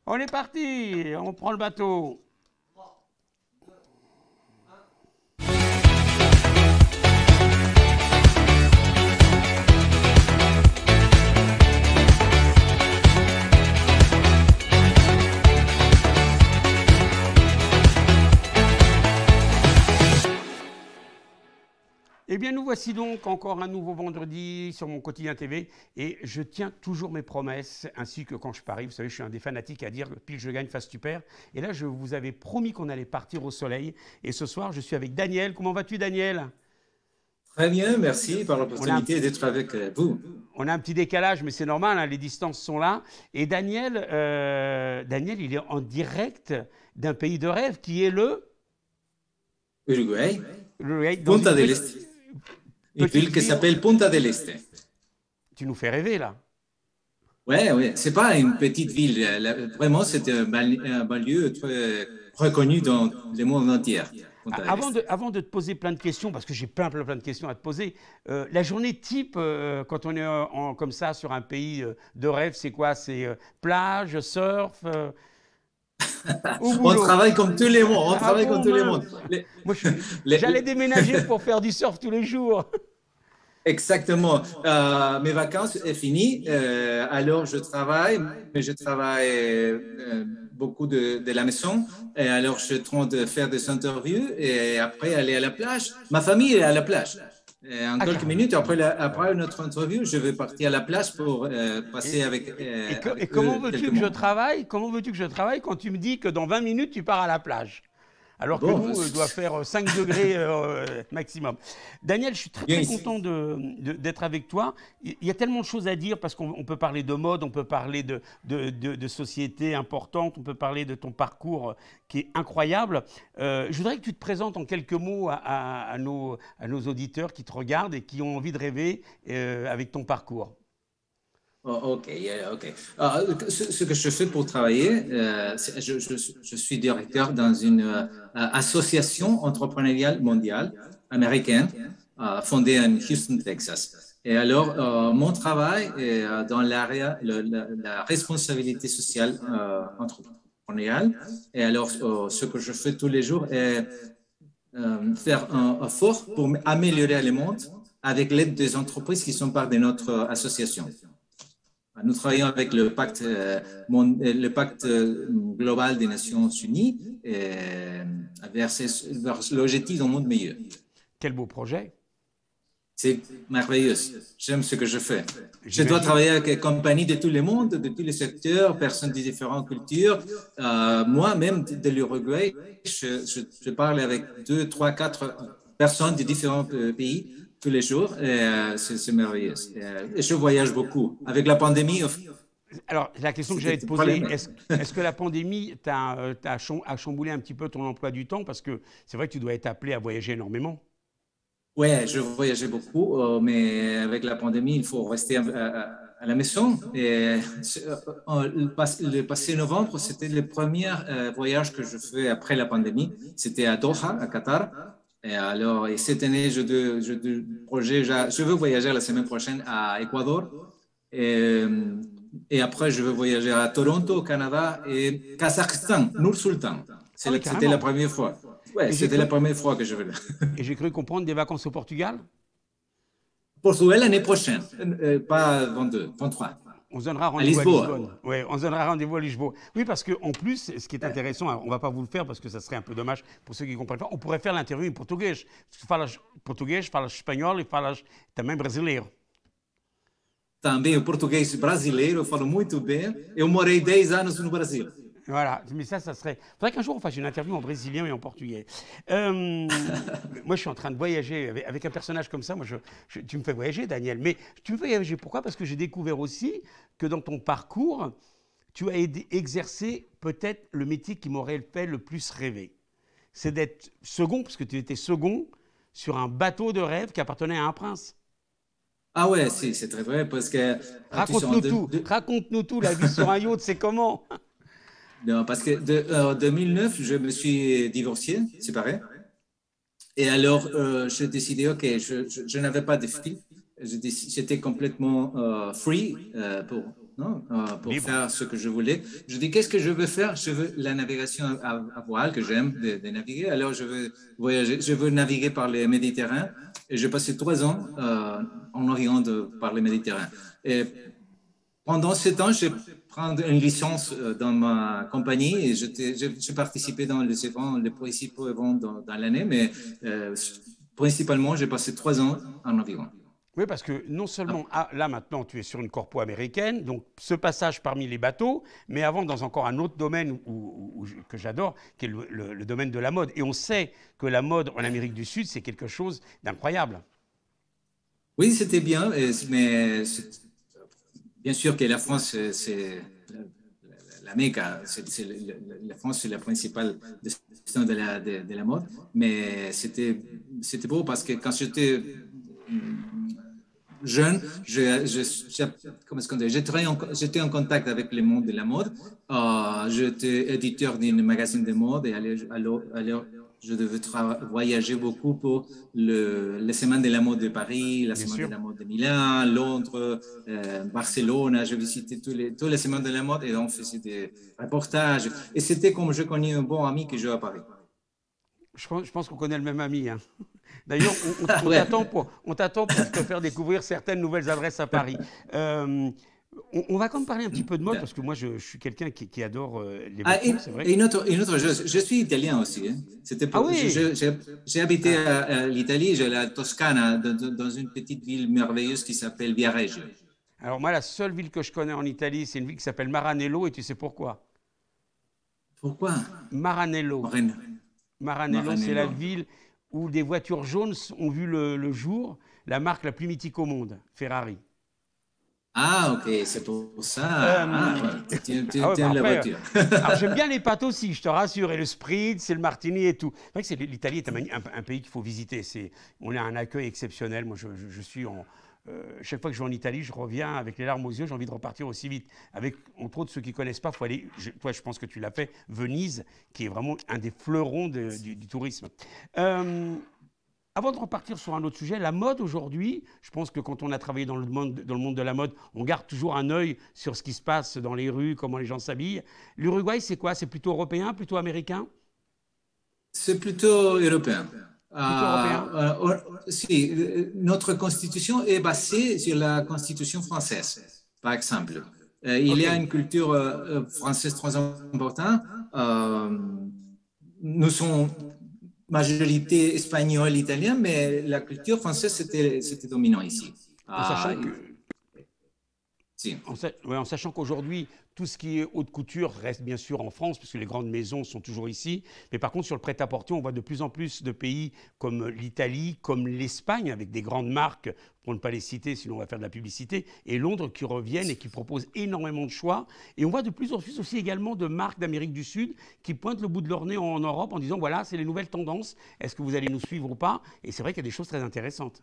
On est parti, on prend le bateau. Eh bien, nous voici donc encore un nouveau vendredi sur mon quotidien TV et je tiens toujours mes promesses, ainsi que quand je parie. Vous savez, je suis un des fanatiques à dire pile je gagne, face tu perds. Et là, je vous avais promis qu'on allait partir au soleil. Et ce soir, je suis avec Daniel. Comment vas-tu, Daniel? Très bien, merci par on a, un, l'opportunité d'être avec vous. on a un petit décalage, mais c'est normal, hein, les distances sont là. Et Daniel, il est en direct d'un pays de rêve qui est Uruguay, dans Punta une del Este, une petite ville qui ville. s'appelle Punta del Este. Tu nous fais rêver là. Ouais, ouais, c'est pas une petite ville. Vraiment, c'est un banlieue très reconnu dans le monde entier. Punta del Este. Avant de te poser plein de questions, parce que j'ai plein de questions à te poser, la journée type, quand on est comme ça sur un pays de rêve, c'est quoi? C'est plage, surf, au On boulot. travaille comme tous les mondes. On Ah travaille comme bon, tous les mondes. mince. Moi, j'allais Les- déménager pour faire du surf tous les jours. Exactement. Mes vacances sont finies. Alors, je travaille, mais je travaille beaucoup de la maison. Et alors, je suis en train de faire des interviews et après aller à la plage. Ma famille est à la plage. Et en Ah, quelques carrément. minutes, après notre interview, je vais partir à la plage pour passer Et, et avec comment eux veux-tu quelques que je moments. travaille? Comment veux-tu que je travaille quand tu me dis que dans 20 minutes, tu pars à la plage? Alors que Bon, nous, il doit faire 5 degrés maximum. Daniel, je suis bien très ici. content d'être avec toi. Il y a tellement de choses à dire parce qu'on peut parler de mode, on peut parler de sociétés importantes, on peut parler de ton parcours qui est incroyable. Je voudrais que tu te présentes en quelques mots à nos auditeurs qui te regardent et qui ont envie de rêver avec ton parcours. Oh, ok, yeah, ok. Ce que je fais pour travailler, je suis directeur dans une association entrepreneuriale mondiale américaine fondée en Houston, Texas. Et alors, mon travail est dans l'area, la responsabilité sociale entrepreneuriale. Et alors, ce que je fais tous les jours est faire un effort pour améliorer le monde avec l'aide des entreprises qui sont part de notre association. Nous travaillons avec le pacte global des Nations Unies vers l'objectif d'un monde meilleur. Quel beau projet, C'est merveilleux. J'aime ce que je fais. Je dois j'imagine. travailler avec des compagnies de tous les mondes, de tous les secteurs, personnes de différentes cultures. Moi-même, de l'Uruguay, je parle avec 2, 3, 4 personnes de différents pays tous les jours. C'est merveilleux. Et je voyage beaucoup. Avec la pandémie, Alors, la question que j'allais c'était te un poser, problème. est-ce que la pandémie a chamboulé un petit peu ton emploi du temps? Parce que c'est vrai que tu dois être appelé à voyager énormément. Ouais, je voyageais beaucoup, mais avec la pandémie, il faut rester à la maison. Et le passé novembre, c'était le premier voyage que je fais après la pandémie. C'était à Doha, à Qatar. Et cette année, je veux voyager la semaine prochaine à Équateur. Et, et après, je veux voyager à Toronto, au Canada, et Kazakhstan, Nur-Sultan. Ah oui, C'était la carrément. première fois. Ouais, Et j'ai c'était la cru, première fois que je venais. et j'ai cru comprendre des vacances au Portugal. Portugal l'année prochaine, pas 22, 23, On se donnera à rendez-vous à Lisboa. Lisbonne. Ouais, on se donnera rendez-vous à Lisbonne. Oui, parce qu'en plus, ce qui est intéressant, on ne va pas vous le faire parce que ça serait un peu dommage pour ceux qui ne comprennent pas. On pourrait faire l'interview en portugais. Parce que tu parles portugais, falas espanhol e falas também brasileiro. Também o português brasileiro, eu falo muito bem. Eu morei 10 anos no Brasil. Voilà, mais ça serait. Il faudrait qu'un jour on fasse une interview en brésilien et en portugais. Moi, je suis en train de voyager avec un personnage comme ça. Moi, tu me fais voyager, Daniel. Mais tu me fais voyager pourquoi? Parce que j'ai découvert aussi que dans ton parcours, tu as exercé peut-être le métier qui m'aurait fait le plus rêver. C'est d'être second, parce que tu étais second sur un bateau de rêve qui appartenait à un prince. Ah ouais, si, c'est très vrai, parce que tu sais, Raconte-nous tout, la vie sur un yacht, c'est comment? non, parce que en 2009, je me suis divorcé, séparé. Et alors, j'ai décidé, OK, je n'avais pas de fille. J'étais complètement free non, pour Libre. faire ce que je voulais. Je dis, qu'est-ce que je veux faire? Je veux la navigation à voile, que j'aime de naviguer. Alors, je veux voyager, je veux naviguer par les Méditerranéens. Et j'ai passé 3 ans en naviguant par les Méditerranéens. Et pendant ce temps, j'ai pris une licence dans ma compagnie et j'ai participé dans les principaux événements dans l'année, mais principalement, j'ai passé 3 ans en naviguant. Oui, parce que non seulement, là maintenant, tu es sur une corpo américaine, donc ce passage parmi les bateaux, mais avant dans encore un autre domaine que j'adore, qui est le domaine de la mode. Et on sait que la mode en Amérique du Sud, c'est quelque chose d'incroyable. Oui, c'était bien, mais bien sûr que la France, c'est la Mecque. La France, c'est la principale destination de la mode. Mais c'était beau parce que quand j'étais jeune, comment est-ce qu'on dit, j'étais en contact avec le monde de la mode. J'étais éditeur d'un magazine de mode et alors je devais voyager beaucoup pour les semaines de la mode de Paris, la Bien semaine de sûr. la mode de Milan, Londres, Barcelone. Je visitais tous les semaines de la mode et on faisait des reportages. Et c'était comme je connais un bon ami que j'ai à Paris. Je pense qu'on connaît le même ami, hein. D'ailleurs, Ah on ouais. t'attend pour te faire découvrir certaines nouvelles adresses à Paris. Euh, on va quand même parler un petit peu de mode, parce que moi, je suis quelqu'un qui adore les Ah, vêtements, c'est vrai. et une autre chose, je suis italien aussi. Hein. Ah oui. J'ai habité Ah. à l'Italie, j'ai la Toscane, dans une petite ville merveilleuse qui s'appelle Viareggio. Alors moi, la seule ville que je connais en Italie, c'est une ville qui s'appelle Maranello, et tu sais pourquoi? Pourquoi? Maranello. Moreno. Maranello, c'est la Maranello. ville où des voitures jaunes ont vu le jour, la marque la plus mythique au monde, Ferrari. Ah, ok, c'est pour ça. Ah, Euh, ouais, ah ouais, tu bah aimes la après, voiture. alors j'aime bien les pâtes aussi, je te rassure, et le spritz, c'est le martini et tout. C'est vrai que l'Italie est un pays qu'il faut visiter. On a un accueil exceptionnel. Moi, je suis chaque fois que je vais en Italie, je reviens avec les larmes aux yeux, j'ai envie de repartir aussi vite. Avec, entre autres, ceux qui ne connaissent pas, faut aller, toi, je pense que tu l'as fait, Venise, qui est vraiment un des fleurons du tourisme. Euh, Avant de repartir sur un autre sujet, la mode aujourd'hui, je pense que quand on a travaillé dans le monde de la mode, on garde toujours un œil sur ce qui se passe dans les rues, comment les gens s'habillent. L'Uruguay, c'est quoi? C'est plutôt européen, plutôt américain? C'est plutôt européen. Plutôt européen? Si, notre constitution est basée sur la constitution française, par exemple. Il Ok. y a une culture française très importante. Euh, nous sommes majorité espagnole, italienne, mais la culture française, c'était dominant ici. En sachant Euh, que si. Ouais, en sachant qu'aujourd'hui, tout ce qui est haute couture reste bien sûr en France, puisque les grandes maisons sont toujours ici. Mais par contre, sur le prêt-à-porter, on voit de plus en plus de pays comme l'Italie, comme l'Espagne, avec des grandes marques, pour ne pas les citer, sinon on va faire de la publicité, et Londres qui reviennent et qui proposent énormément de choix. Et on voit de plus en plus aussi également de marques d'Amérique du Sud qui pointent le bout de leur nez en Europe en disant, voilà, c'est les nouvelles tendances, est-ce que vous allez nous suivre ou pas? Et c'est vrai qu'il y a des choses très intéressantes.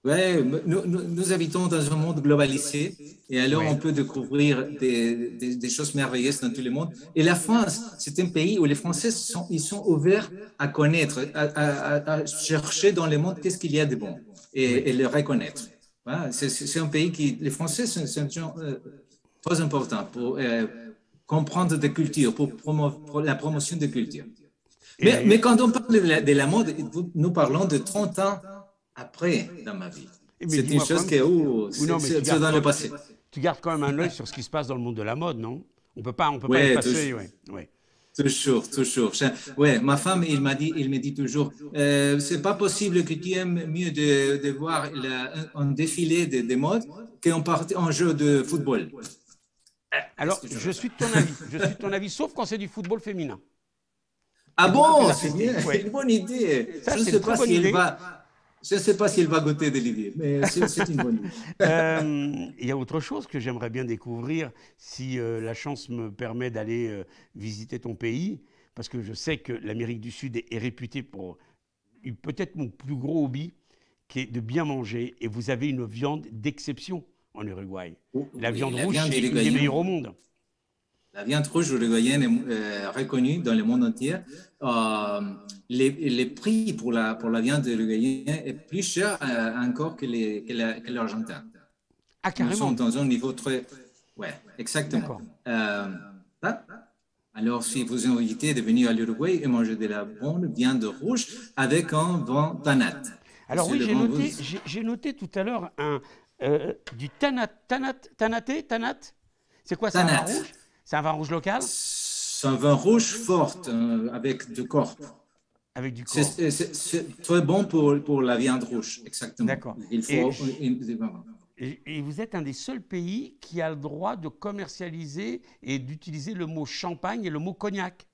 Ouais, nous habitons dans un monde globalisé et alors on Ouais. peut découvrir des choses merveilleuses dans tout le monde. Et la France, c'est un pays où les Français ils sont ouverts à connaître, à chercher dans le monde qu'est-ce qu'il y a de bon Oui. et le reconnaître. Voilà, c'est un pays qui, les Français sont des gens très importants pour comprendre des cultures, pour la promotion des cultures. Et Mais d'ailleurs, quand on parle de la mode, nous parlons de 30 ans après dans ma vie. mais C'est une dis-moi quand chose même, qui est ou non, mais c'est dans le passé. tu gardes quand même un œil sur ce qui se passe dans le monde de la mode, non? On peut pas Oui, effacer, ouais. Ouais. toujours, toujours. Ouais, ma femme, il me dit toujours, c'est pas possible que tu aimes mieux de voir un défilé de mode qu'un jeu de football. Qu'est-ce Alors, que je je veux suis faire? de ton avis. Je suis de ton avis, sauf quand c'est du football féminin. Ah C'est beaucoup plus bon, c'est bien, artistique. c'est Ouais. une bonne idée. Ça, c'est une très bonne idée. Je ne sais pas si elle va goûter de l'idée, mais c'est une bonne idée. Il y a autre chose que j'aimerais bien découvrir si la chance me permet d'aller visiter ton pays, parce que je sais que l'Amérique du Sud est réputée pour peut-être mon plus gros hobby, qui est de bien manger. Et vous avez une viande d'exception en Uruguay. La Oui, viande la rouge, viande c'est une des uruguayenne. meilleures au monde. La viande rouge uruguayenne est reconnue dans le monde entier. Euh, les prix pour la viande uruguayenne est plus cher encore que l'Argentin. Ah, Nous sommes carrément. dans un niveau très... Ouais, exactement. D'accord. Ah, alors, si vous invitez de venir à l'Uruguay et manger de la bonne viande rouge avec un vin tanat. Alors C'est oui, le vin rouge. j'ai noté tout à l'heure du tanat. C'est quoi, c'est un vin Tanat. rouge? C'est un vin rouge local? C'est un vin rouge fort avec du corps. Avec du corps. C'est très bon pour la viande rouge, exactement. D'accord. Il Et, faut et vous êtes un des seuls pays qui a le droit de commercialiser et d'utiliser le mot champagne et le mot cognac.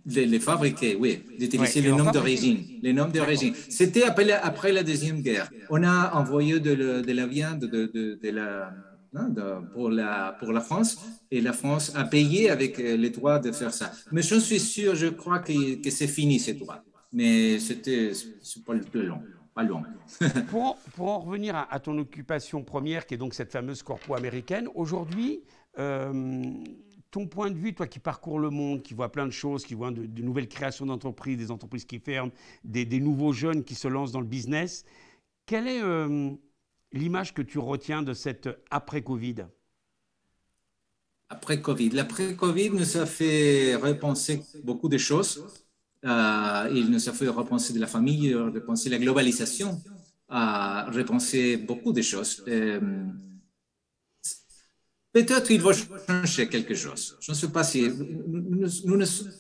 les fabriquer, oui, Ouais, d'utiliser et le en nom fabriquer. d'origine. Les noms D'accord. d'origine. C'était après la Deuxième Guerre. On a envoyé de la viande pour la France et la France a payé avec les droits de faire ça. Mais je suis sûr, je crois que c'est fini ces droits. Mais c'est pas le plus long, pas long. Pour en revenir à ton occupation première, qui est donc cette fameuse corpo américaine, aujourd'hui, euh, ton point de vue, toi qui parcours le monde, qui vois plein de choses, qui vois de nouvelles créations d'entreprises, des entreprises qui ferment, des nouveaux jeunes qui se lancent dans le business, quelle est l'image que tu retiens de cette après-Covid? Après Covid. L'après-Covid nous a fait repenser beaucoup de choses. Il nous a fait repenser de la famille, repenser la globalisation, repenser beaucoup de choses. Peut-être il va changer quelque chose. Je ne sais pas si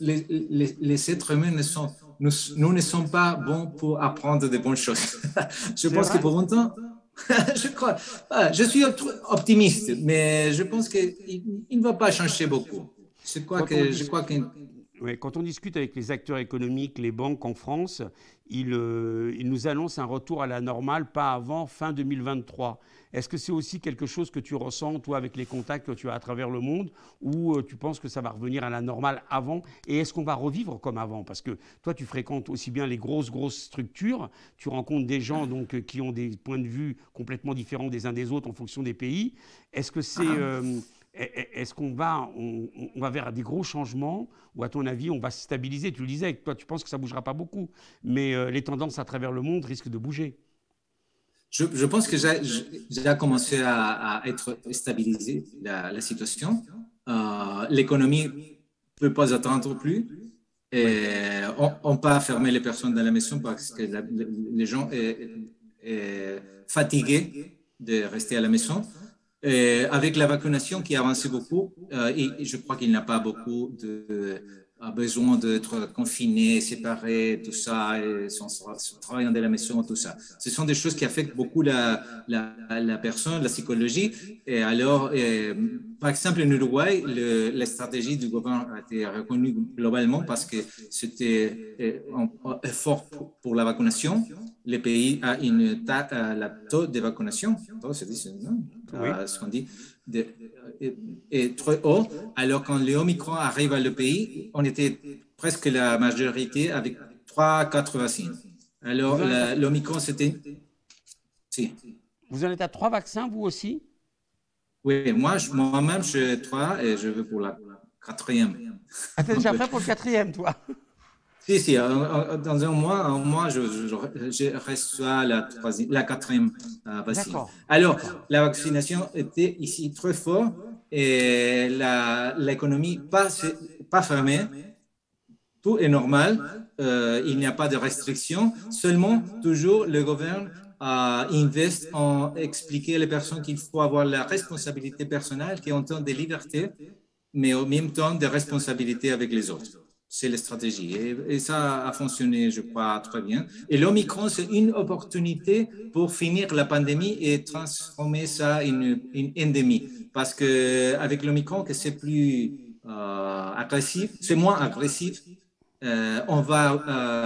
les êtres humains nous ne sommes pas bons pour apprendre de bonnes choses. Je C'est pense que vrai? pour longtemps, je crois, je suis optimiste, mais je pense qu'il ne va pas changer beaucoup. Quand on Je crois que Ouais, quand on discute avec les acteurs économiques, les banques en France, ils nous annoncent un retour à la normale pas avant fin 2023. Est-ce que c'est aussi quelque chose que tu ressens, toi, avec les contacts que tu as à travers le monde, ou tu penses que ça va revenir à la normale avant? Et est-ce qu'on va revivre comme avant? Parce que toi, tu fréquentes aussi bien les grosses structures, tu rencontres des gens donc, qui ont des points de vue complètement différents des uns des autres en fonction des pays. Est-ce que c'est... est-ce on va vers des gros changements ou à ton avis on va se stabiliser? Tu le disais, toi tu penses que ça ne bougera pas beaucoup, mais les tendances à travers le monde risquent de bouger. je pense que j'ai commencé à être stabilisé la situation. L'économie ne peut pas attendre plus. Oui, Et on peut fermer les personnes dans la maison parce que les gens sont fatigués de rester à la maison. Et avec la vaccination qui avance beaucoup, et je crois qu'il n'y a pas beaucoup besoin d'être confiné, séparé, tout ça, et travaillant de la maison, tout ça. Ce sont des choses qui affectent beaucoup la personne, la psychologie. Et alors, par exemple, en Uruguay, la stratégie du gouvernement a été reconnue globalement parce que c'était un effort pour la vaccination. Le pays a la taux de vaccination, c'est dit, non? oui. Ce qu'on dit, est très haut. Alors, quand le Omicron arrive à le pays, on était presque la majorité avec 3, 4 vaccins. Alors, Vous en êtes à, l'Omicron, c'était. Si. vous en êtes à 3 vaccins, vous aussi? Oui, moi-même, j'ai 3 et je veux pour la quatrième. Ah, t'es déjà prêt pour le quatrième, toi? Si, si, dans un mois je reçois la quatrième vaccine. D'accord, Alors, d'accord. la vaccination était ici très forte et l'économie pas fermée, tout est normal, il n'y a pas de restrictions, seulement toujours le gouvernement investe en expliquer aux personnes qu'il faut avoir la responsabilité personnelle qui entend des libertés, mais en même temps des responsabilités avec les autres. C'est la stratégie. Et ça a fonctionné, je crois, très bien. Et l'Omicron, c'est une opportunité pour finir la pandémie et transformer ça en une endémie. Parce qu'avec l'Omicron, que c'est plus agressif, c'est moins agressif, on va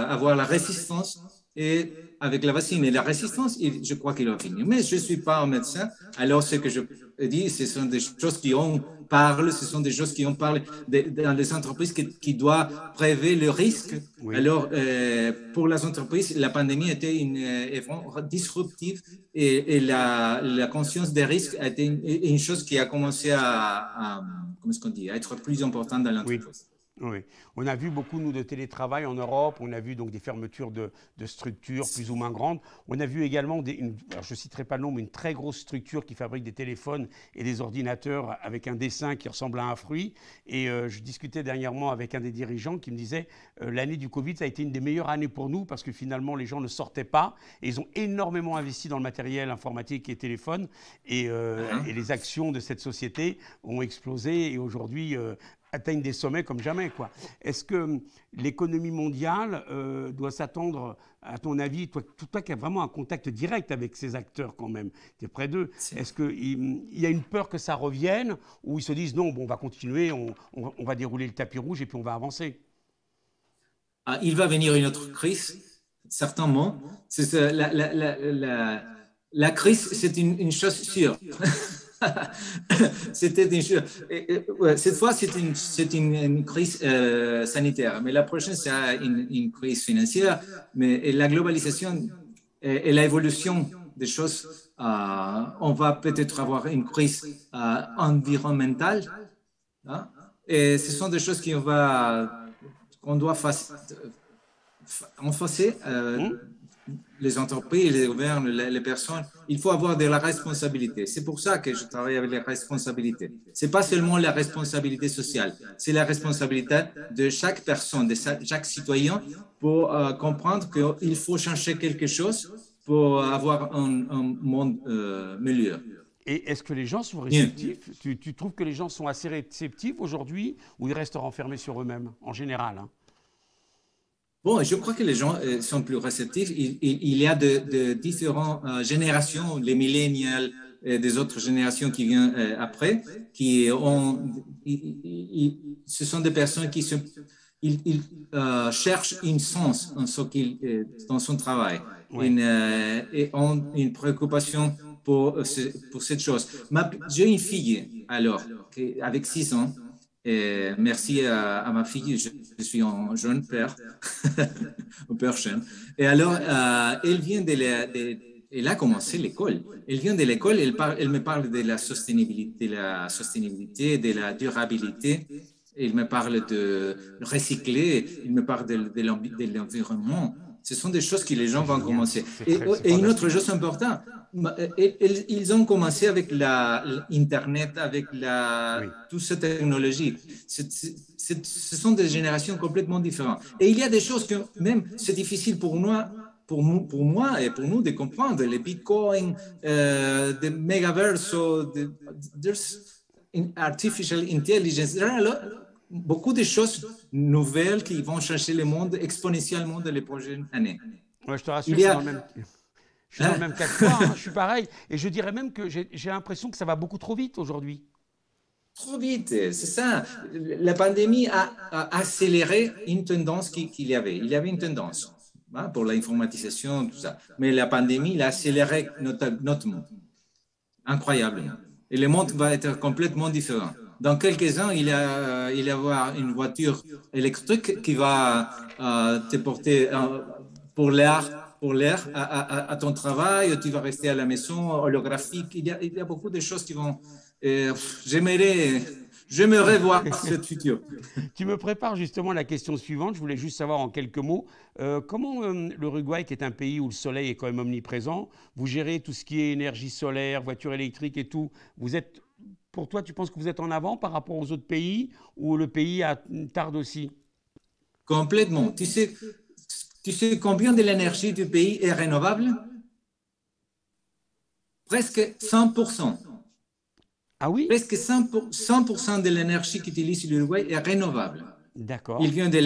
avoir la résistance et avec la vaccine et la résistance, je crois qu'il va finir. Mais je ne suis pas un médecin, alors ce que je dis, ce sont des choses qui ont parlé, ce sont des choses qui ont parlé dans les entreprises qui doivent prévenir le risque. Oui. Alors, pour les entreprises, la pandémie était une événement disruptif et la conscience des risques a été une chose qui a commencé comment est-ce qu'on dit, à être plus importante dans Oui. l'entreprise. Oui, on a vu beaucoup, nous, de télétravail en Europe. On a vu donc des fermetures de structures plus ou moins grandes. On a vu également, alors je ne citerai pas le nom, mais une très grosse structure qui fabrique des téléphones et des ordinateurs avec un dessin qui ressemble à un fruit. Et je discutais dernièrement avec un des dirigeants qui me disait l'année du Covid, ça a été une des meilleures années pour nous parce que finalement, les gens ne sortaient pas. Et ils ont énormément investi dans le matériel informatique et téléphone. Et les actions de cette société ont explosé. Et aujourd'hui, atteignent des sommets comme jamais, quoi. Est-ce que l'économie mondiale doit s'attendre, à ton avis, toi qui as vraiment un contact direct avec ces acteurs quand même, tu es près d'eux, est-ce qu'il y a une peur que ça revienne ou ils se disent non, bon, on va continuer, on va dérouler le tapis rouge et puis on va avancer? Il va venir une autre crise, certainement. La crise, c'est une chose sûre. C'était ouais, cette fois, c'est une crise sanitaire, mais la prochaine, c'est une crise financière. Mais la globalisation et l'évolution des choses, on va peut-être avoir une crise environnementale. Hein, et ce sont des choses qu'on doit enforcer. Hum. Les entreprises, les gouvernements, les personnes, il faut avoir de la responsabilité. C'est pour ça que je travaille avec les responsabilités. Ce n'est pas seulement la responsabilité sociale, c'est la responsabilité de chaque personne, de chaque citoyen pour comprendre qu'il faut changer quelque chose pour avoir un monde meilleur. Et est-ce que les gens sont Bien. réceptifs? Tu trouves que les gens sont assez réceptifs aujourd'hui ou ils restent renfermés sur eux-mêmes, en général, hein? Bon, je crois que les gens sont plus réceptifs. Il y a de différentes générations, les millénials et des autres générations qui viennent après, qui ont, ce sont des personnes qui cherchent un sens dans son travail, Ouais. et ont une préoccupation pour cette chose. J'ai une fille, alors, avec 6 ans. Et merci à ma fille, je suis un jeune père, un père jeune. Et alors, elle vient elle a commencé l'école. Elle vient de l'école, elle me parle de la durabilité. Elle me parle de recycler, il me parle de l'environnement. Ce sont des choses que les gens C'est vont génial, commencer. c'est Et une autre fantastique. chose importante, ils ont commencé avec l'Internet, avec Oui. toute cette technologie. Ce sont des générations complètement différentes. Et il y a des choses que même c'est difficile pour moi et pour nous de comprendre. Les bitcoins, the metaverse, there's artificial intelligence. Beaucoup de choses nouvelles qui vont changer le monde exponentiellement dans les prochaines années. Ouais, je te rassure, Il y a je suis dans le même cas que toi, hein, je suis pareil. Et je dirais même que j'ai l'impression que ça va beaucoup trop vite aujourd'hui. trop vite, c'est ça. La pandémie a accéléré une tendance qu'il y avait. Il y avait une tendance, hein, pour l'informatisation, tout ça. Mais la pandémie a accéléré notre monde, incroyablement. Et le monde va être complètement différent. Dans quelques ans, il y avoir une voiture électrique qui va te porter pour l'air à ton travail, tu vas rester à la maison, holographique. Il y a beaucoup de choses qui vont. euh, J'aimerais, j'aimerais voir ce futur. Tu me prépares justement la question suivante. Je voulais juste savoir en quelques mots comment l'Uruguay, qui est un pays où le soleil est quand même omniprésent, vous gérez tout ce qui est énergie solaire, voiture électrique et tout. Pour toi, tu penses que vous êtes en avant par rapport aux autres pays ou le pays tarde aussi? Complètement. Tu sais combien de l'énergie du pays est renouvelable? Presque 100%. Ah oui? Presque 100% de l'énergie qu'utilise l'Uruguay est renouvelable. D'accord. Il vient de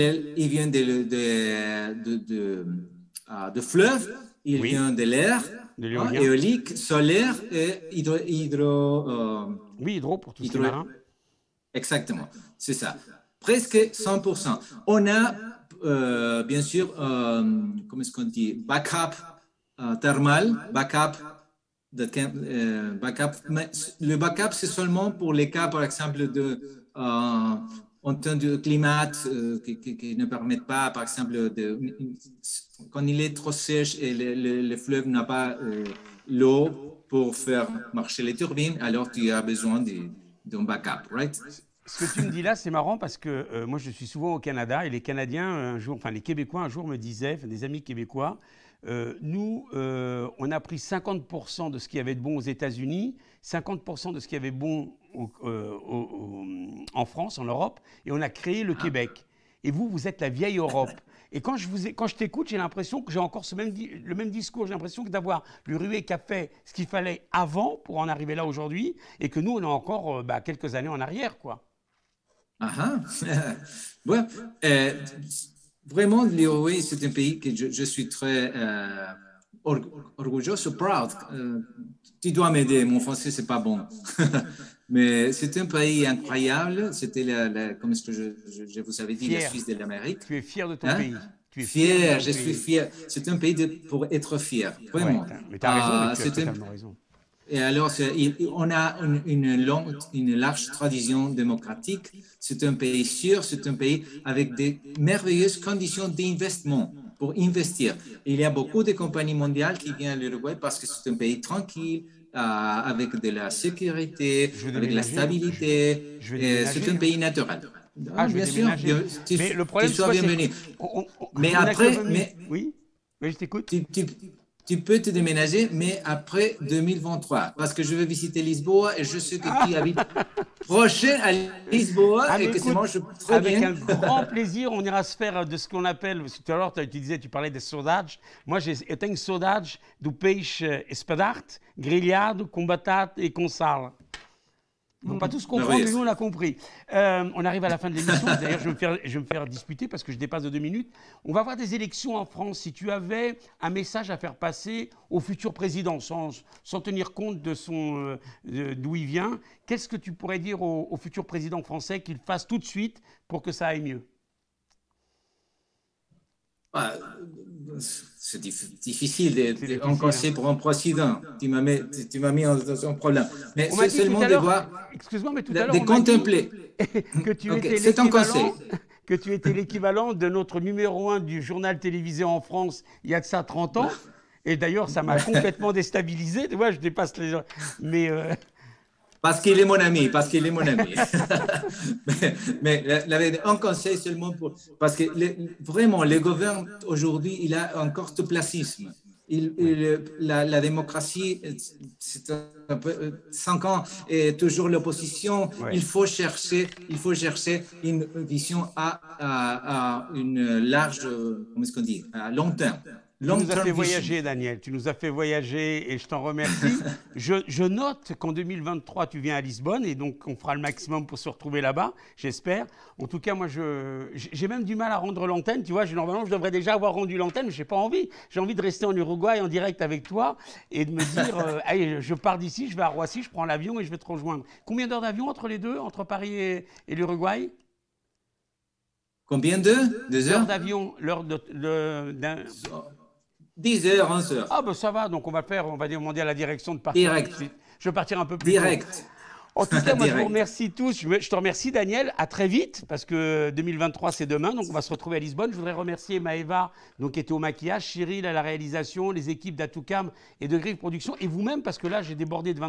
fleuves, il Oui, vient de l'air, de hein, l'éolien. éolique, solaire et Oui, hydro pour tout ce qui est hydro. marin. Exactement, c'est ça. Presque 100%. On a, bien sûr, comment est-ce qu'on dit, backup thermal, backup. Mais le backup, c'est seulement pour les cas, par exemple, en temps de climat qui ne permettent pas, par exemple, quand il est trop sèche et le fleuve n'a pas l'eau pour faire marcher les turbines, alors tu as besoin d'un backup, right? Ce que tu me dis là, c'est marrant parce que moi, je suis souvent au Canada et les Canadiens, un jour, enfin les Québécois, un jour me disaient, enfin, des amis québécois, nous, on a pris 50% de ce qu'il y avait de bon aux États-Unis, 50% de ce qu'il y avait de bon en France, en Europe, et on a créé le Québec. Et vous, vous êtes la vieille Europe. Et quand je t'écoute, j'ai l'impression que j'ai encore le même discours. J'ai l'impression que d'avoir l'URUE qui a fait ce qu'il fallait avant pour en arriver là aujourd'hui, et que nous, on a encore quelques années en arrière, quoi. Ah, ah. Ouais, vraiment, l'URUE, c'est un pays que je suis très orgueilleux, so proud. Tu dois m'aider, mon français, c'est pas bon. Mais c'est un pays incroyable. C'était, comme est-ce que je vous avais dit, Fier. la Suisse de l'Amérique. Tu es fier de ton Hein? pays. Tu es Fier, de je ton suis pays. fier. C'est un pays pour être fier, vraiment. Ouais, mais tu as raison, mais tu as totalement raison. Et alors, on a une large tradition démocratique. C'est un pays sûr, c'est un pays avec des merveilleuses conditions d'investissement pour investir. Il y a beaucoup de compagnies mondiales qui viennent à l'Uruguay parce que c'est un pays tranquille, avec de la sécurité, avec la stabilité. C'est un pays naturel. Ah, je vais bien sûr. Mais le problème, tu sois bienvenu. Mais après, oui, je t'écoute. Tu peux te déménager, mais après 2023, parce que je vais visiter Lisboa et je sais que tu habites prochain à Lisboa et que c'est moi, je très avec bien. un grand plaisir, on ira se faire de ce qu'on appelle, tout à l'heure tu parlais des saudades. Moi, eu tenho saudades do peixe espadarte, grelhado, com batata et com sal. Ils ne vont pas tous comprendre, mais nous, on a compris. On arrive à la fin de l'émission. D'ailleurs, je vais me faire disputer parce que je dépasse de 2 minutes. On va avoir des élections en France. Si tu avais un message à faire passer au futur président, sans tenir compte de d'où il vient, qu'est-ce que tu pourrais dire au futur président français qu'il fasse tout de suite pour que ça aille mieux? C'est difficile de conseil pour un président. Tu m'as mis dans un problème. Mais c'est seulement de voir, excuse-moi, mais tout à l'heure, de contempler. Que tu Okay, étais c'est un conseil. Que tu étais l'équivalent de notre numéro 1 du journal télévisé en France il y a de ça 30 ans. Et d'ailleurs, ça m'a complètement déstabilisé. Tu vois, je dépasse les gens. Mais parce qu'il est mon ami, mais un conseil seulement parce que vraiment, le gouvernement aujourd'hui, il a un cortoplacisme. La démocratie, c'est un peu 5 ans et toujours l'opposition. Ouais. Il faut chercher une vision à une large, comment est-ce qu'on dit, à long terme. Tu nous as fait voyager, Daniel. Tu nous as fait voyager et je t'en remercie. Je note qu'en 2023, tu viens à Lisbonne et donc on fera le maximum pour se retrouver là-bas, j'espère. En tout cas, moi, j'ai même du mal à rendre l'antenne. Tu vois, normalement, je devrais déjà avoir rendu l'antenne, mais je n'ai pas envie. J'ai envie de rester en Uruguay en direct avec toi et de me dire, allez, je pars d'ici, je vais à Roissy, je prends l'avion et je vais te rejoindre. Combien d'heures d'avion entre les deux, entre Paris et l'Uruguay? Combien de 2 heures d'avion, l'heure d'un... 10 heures, 11 heures. Ah ben ça va, donc on va demander à la direction de partir. Direct. Je vais partir un peu plus direct. Tôt. En tout cas, moi, je vous remercie tous. Je te remercie, Daniel. À très vite, parce que 2023, c'est demain. Donc, on va se retrouver à Lisbonne. Je voudrais remercier Maëva, donc, qui était au maquillage, Cyril à la réalisation, les équipes d'Atoucam et de Grive Production, et vous-même, parce que là, j'ai débordé de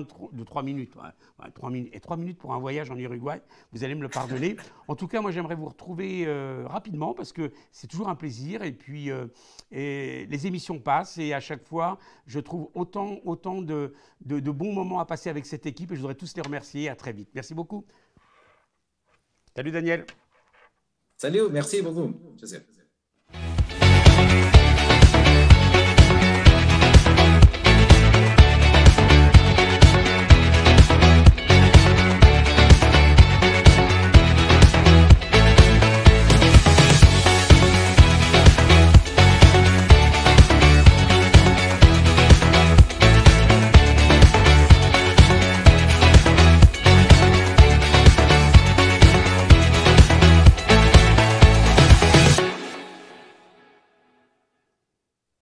3 minutes. Ouais, 3 minutes. Et 3 minutes pour un voyage en Uruguay. Vous allez me le pardonner. En tout cas, moi, j'aimerais vous retrouver rapidement, parce que c'est toujours un plaisir. Et puis, les émissions passent. Et à chaque fois, je trouve autant de bons moments à passer avec cette équipe. Et je voudrais tous les remercier. À très vite. Merci beaucoup. Salut Daniel. Salut, merci beaucoup. Joseph.